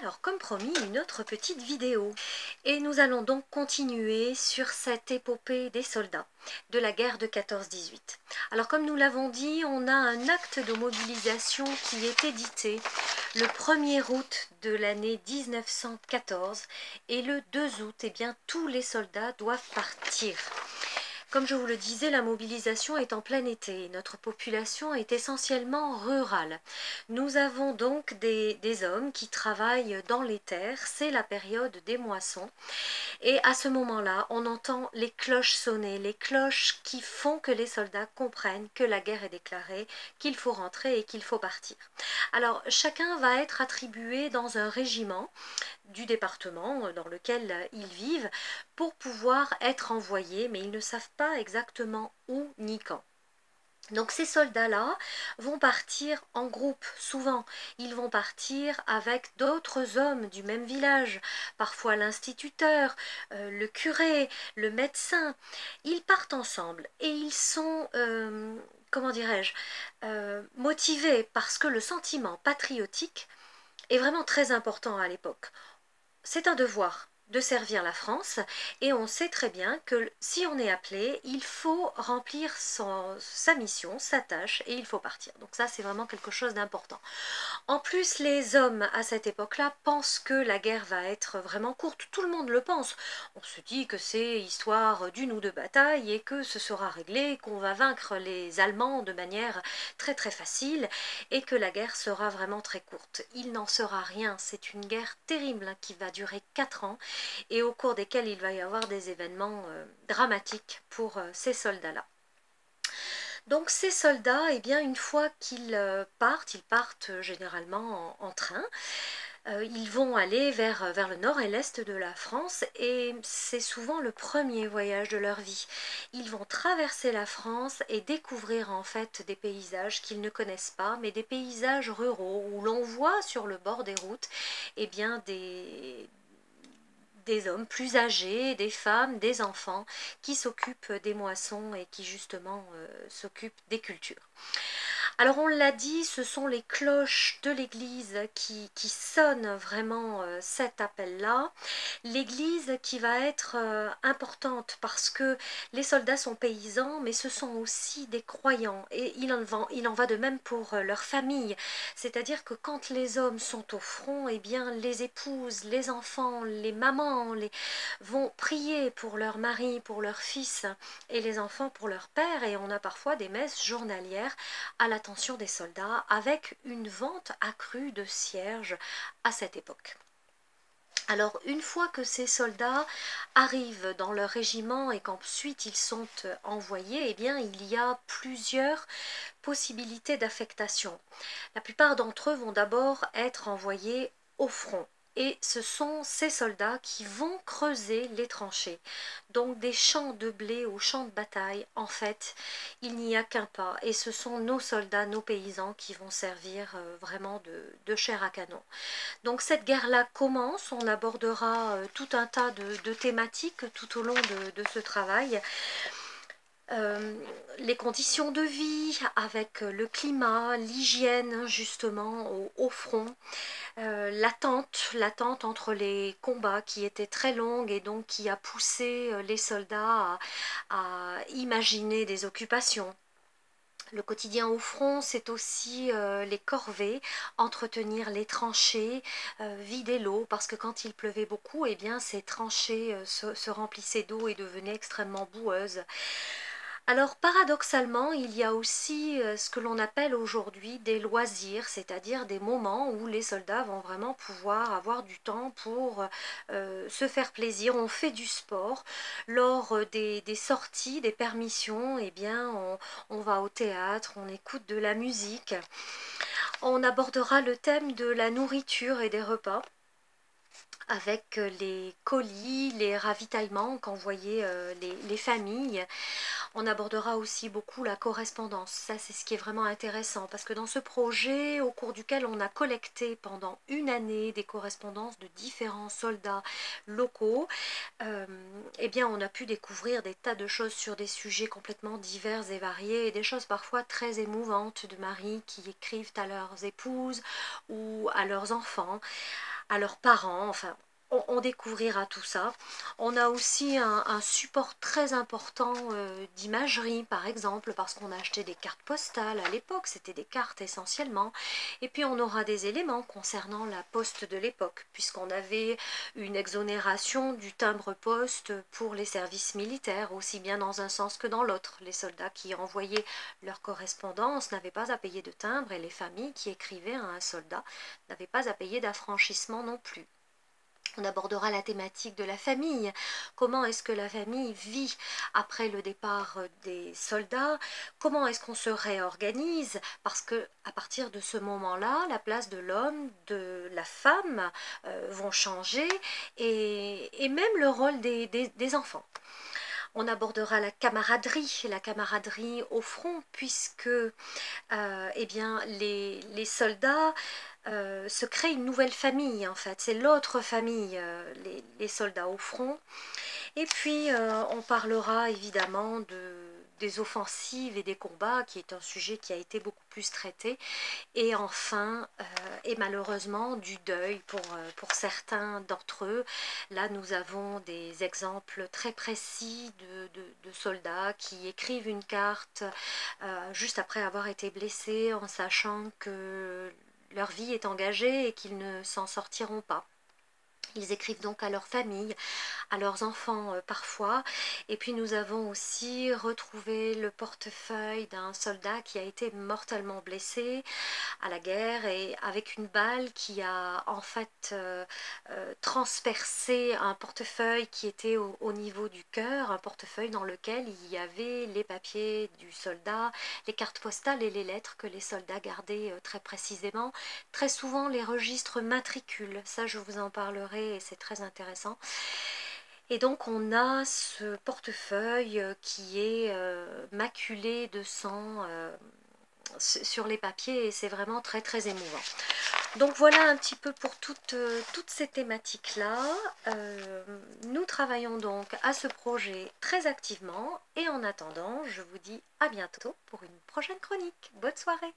Alors, comme promis, une autre petite vidéo. Et nous allons donc continuer sur cette épopée des soldats de la guerre de 14-18. Alors, comme nous l'avons dit, on a un acte de mobilisation qui est édité le 1er août de l'année 1914 et le 2 août, eh bien, tous les soldats doivent partir. Comme je vous le disais, la mobilisation est en plein été. Notre population est essentiellement rurale. Nous avons donc des hommes qui travaillent dans les terres. C'est la période des moissons. Et à ce moment-là, on entend les cloches sonner, les cloches qui font que les soldats comprennent que la guerre est déclarée, qu'il faut rentrer et qu'il faut partir. Alors, chacun va être attribué dans un régiment du département dans lequel ils vivent pour pouvoir être envoyés, mais ils ne savent pas exactement où ni quand. Donc ces soldats-là vont partir en groupe, souvent. Ils vont partir avec d'autres hommes du même village, parfois l'instituteur, le curé, le médecin. Ils partent ensemble et ils sont, comment dirais-je, motivés parce que le sentiment patriotique est vraiment très important à l'époque. C'est un devoir de servir la France et on sait très bien que si on est appelé, il faut remplir sa mission, sa tâche et il faut partir. Donc ça c'est vraiment quelque chose d'important. En plus, les hommes à cette époque-là pensent que la guerre va être vraiment courte. Tout le monde le pense. On se dit que c'est histoire d'une ou deux batailles et que ce sera réglé, qu'on va vaincre les Allemands de manière très très facile et que la guerre sera vraiment très courte. Il n'en sera rien. C'est une guerre terrible qui va durer 4 ans et au cours desquels il va y avoir des événements dramatiques pour ces soldats-là. Donc ces soldats, eh bien, une fois qu'ils partent généralement en train. Ils vont aller vers le nord et l'est de la France et c'est souvent le premier voyage de leur vie. Ils vont traverser la France et découvrir en fait des paysages qu'ils ne connaissent pas, mais des paysages ruraux où l'on voit sur le bord des routes eh bien, des hommes plus âgés, des femmes, des enfants qui s'occupent des moissons et qui justement s'occupent des cultures. Alors on l'a dit, ce sont les cloches de l'église qui sonnent vraiment cet appel-là. L'église qui va être importante parce que les soldats sont paysans, mais ce sont aussi des croyants. Et il en va de même pour leur famille. C'est-à-dire que quand les hommes sont au front, eh bien les épouses, les enfants, les mamans vont prier pour leur mari, pour leur fils, et les enfants pour leur père. Et on a parfois des messes journalières à l'attention des soldats avec une vente accrue de cierges à cette époque. Alors une fois que ces soldats arrivent dans leur régiment et qu'ensuite ils sont envoyés, eh bien il y a plusieurs possibilités d'affectation. La plupart d'entre eux vont d'abord être envoyés au front. Et ce sont ces soldats qui vont creuser les tranchées. Donc des champs de blé aux champs de bataille, en fait, il n'y a qu'un pas. Et ce sont nos soldats, nos paysans qui vont servir vraiment de chair à canon. Donc cette guerre-là commence, on abordera tout un tas de thématiques tout au long de ce travail. Les conditions de vie avec le climat, l'hygiène justement au front, l'attente entre les combats qui étaient très longues et donc qui a poussé les soldats à imaginer des occupations. Le quotidien au front, c'est aussi les corvées, entretenir les tranchées, vider l'eau, parce que quand il pleuvait beaucoup, eh bien, ces tranchées se remplissaient d'eau et devenaient extrêmement boueuses. Alors paradoxalement, il y a aussi ce que l'on appelle aujourd'hui des loisirs, c'est-à-dire des moments où les soldats vont vraiment pouvoir avoir du temps pour se faire plaisir. On fait du sport. Lors des sorties, des permissions, eh bien, on va au théâtre, on écoute de la musique. On abordera le thème de la nourriture et des repas avec les colis, les ravitaillements qu'envoyaient les familles. On abordera aussi beaucoup la correspondance. Ça, c'est ce qui est vraiment intéressant parce que dans ce projet, au cours duquel on a collecté pendant une année des correspondances de différents soldats locaux, eh bien, on a pu découvrir des tas de choses sur des sujets complètement divers et variés et des choses parfois très émouvantes de maris qui écrivent à leurs épouses ou à leurs enfants. à leurs parents, enfin on découvrira tout ça. On a aussi un support très important d'imagerie par exemple, parce qu'on a acheté des cartes postales à l'époque, c'était des cartes essentiellement. Et puis on aura des éléments concernant la poste de l'époque, puisqu'on avait une exonération du timbre-poste pour les services militaires, aussi bien dans un sens que dans l'autre. Les soldats qui envoyaient leur correspondance n'avaient pas à payer de timbre, et les familles qui écrivaient à un soldat n'avaient pas à payer d'affranchissement non plus. On abordera la thématique de la famille. Comment est-ce que la famille vit après le départ des soldats? Comment est-ce qu'on se réorganise? Parce que à partir de ce moment-là, la place de l'homme, de la femme vont changer, et même le rôle des enfants. On abordera la camaraderie au front, puisque eh bien, les soldats se créent une nouvelle famille en fait, c'est l'autre famille, les soldats au front. Et puis on parlera évidemment des offensives et des combats, qui est un sujet qui a été beaucoup plus traité. Et enfin, et malheureusement, du deuil pour certains d'entre eux. Là, nous avons des exemples très précis de soldats qui écrivent une carte juste après avoir été blessés, en sachant que leur vie est engagée et qu'ils ne s'en sortiront pas. Ils écrivent donc à leur famille, à leurs enfants parfois. Et puis nous avons aussi retrouvé le portefeuille d'un soldat qui a été mortellement blessé à la guerre, et avec une balle qui a en fait transpercé un portefeuille qui était au niveau du cœur, un portefeuille dans lequel il y avait les papiers du soldat, les cartes postales et les lettres que les soldats gardaient très précisément. Très souvent les registres matricules, ça je vous en parlerai et c'est très intéressant. Et donc on a ce portefeuille qui est maculé de sang sur les papiers, et c'est vraiment très très émouvant. Donc voilà un petit peu pour toutes ces thématiques-là. Nous travaillons donc à ce projet très activement, et en attendant, je vous dis à bientôt pour une prochaine chronique. Bonne soirée!